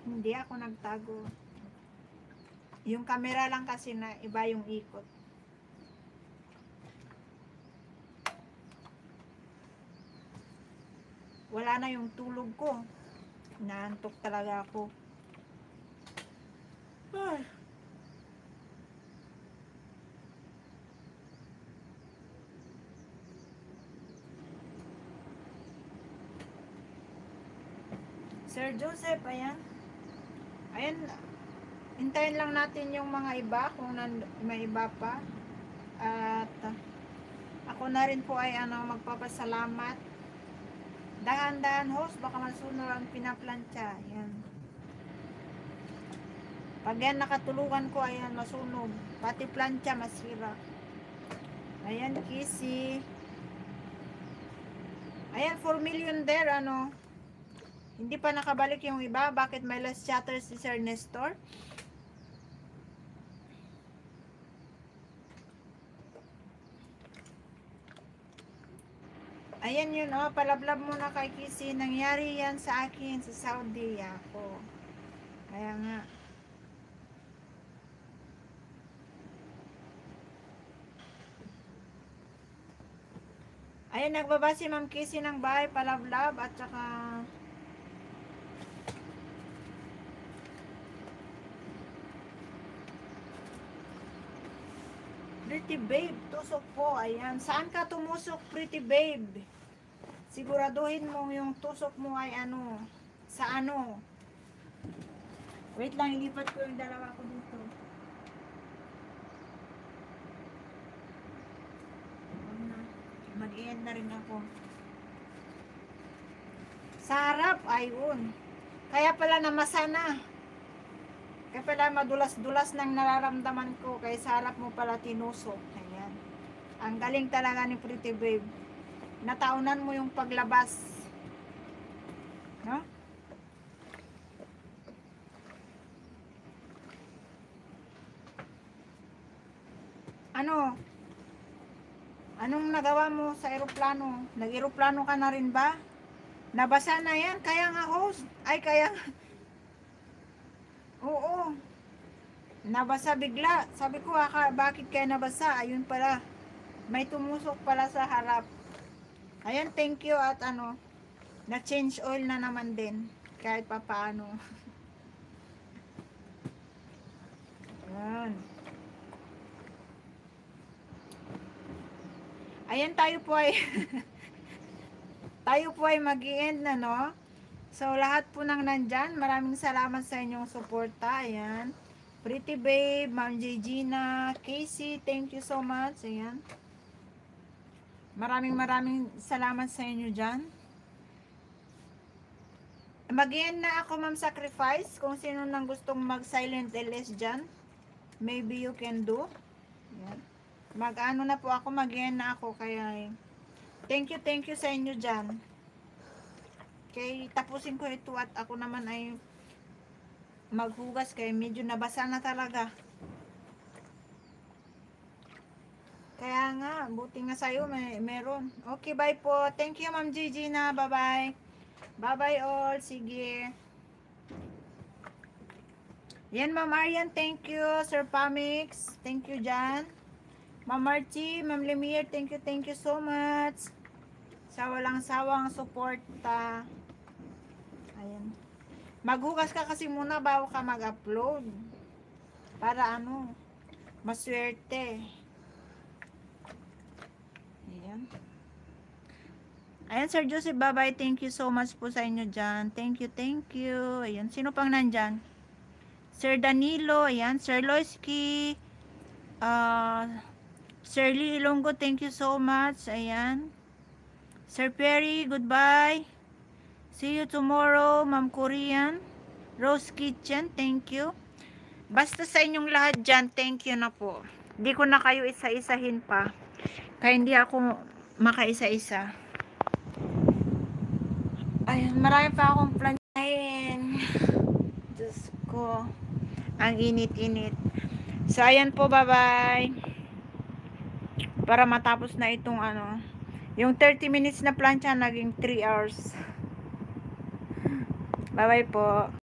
Hindi ako nagtago. Yung camera lang kasi na iba yung ikot. Wala na yung tulog ko. Naantok talaga ako. Ay. Sir Joseph, ayan. Ayan, hintayin lang natin yung mga iba kung may iba pa. At ako na rin po ay magpapasalamat. Dahan-dahan host, baka masunog ang pinaplantsa. Ayan. Pag yan nakatulungan ko, ayan, masunog. Pati plantsa masira. Ayan, Kissy. Ayan, 4 million there, hindi pa nakabalik yung iba. Bakit may last chatter si Sir Nestor? Ayan yun, palablab muna kay Kissy. Nangyari yan sa akin sa Saudi ako. Kaya nga. Ayan, nagbaba si Ma'am Kissy ng bahay, palablab, at saka Pretty babe, tusok po. Ayan, saan ka tumusok, pretty babe? Siguraduhin mo yung tusok mo ay sa wait lang, ilipat ko yung dalawa ko dito. Mag-i-end na rin ako. Sa harap, ayun. Kaya pala namasa na. Kaya pala madulas-dulas nang nararamdaman ko. Kaya sa harap mo pala tinusok. Ayan. Ang galing talaga ni Pretty Babe. Nataunan mo yung paglabas. No? Anong nagawa mo sa eroplano? Nag-eroplano ka na rin ba? Nabasa na yan. Kaya nga host. Ay, kaya nga. Oo. Nabasa bigla. Sabi ko, bakit kaya nabasa? Ayun pala. May tumusok pala sa harap. Ayan, thank you. At na-change oil na naman din. Kahit pa paano. Ayan. Ayan, tayo po ay mag-i-end na, no? So, lahat po nang nandyan, maraming salamat sa inyong suporta. Ayan. Pretty Babe, Ma'am Gina, Casey, thank you so much. Ayan. Maraming salamat sa inyo dyan. Mag-i-end na ako, Ma'am Sacrifice. Kung sino nang gustong mag-silent LS dyan, maybe you can do. Ayan. Na po ako, mag-i-end na ako. Kaya, thank you sa inyo dyan. Okay, tapusin ko ito at ako naman ay maghugas kaya medyo nabasa na talaga. Kaya nga, buti nga sa'yo meron. Okay, bye po. Thank you, Ma'am Gigi na. Bye-bye. Bye-bye all. Sige. Yan, Ma'am Arian. Thank you. Sir Pamix. Thank you, Jan. Ma'am Marchi, Ma'am Lemire. Thank you so much. Sa walang sawang suporta. Ayan. Maghugas ka kasi muna bago ka mag-upload. Para maswerte. Ayan. Ayan, Sir Joseph, bye-bye. Thank you so much po sa inyo dyan. Thank you. Ayan, sino pang nandyan? Sir Danilo, ayan. Sir Loisky, Sir Lee Ilonggo, thank you so much. Ayan. Sir Perry, goodbye. See you tomorrow, Ma'am Korean. Rose Kitchen, thank you. Basta sa inyong lahat dyan, thank you na po. Hindi ko na kayo isa-isahin pa. Kaya hindi ako makaisa-isa. Ayan, marami pa akong planahin. Diyos ko. Ang init-init. So, ayan po, bye-bye. Para matapos na itong yung 30 minutes na plancha, naging 3 hours. Bye-bye po.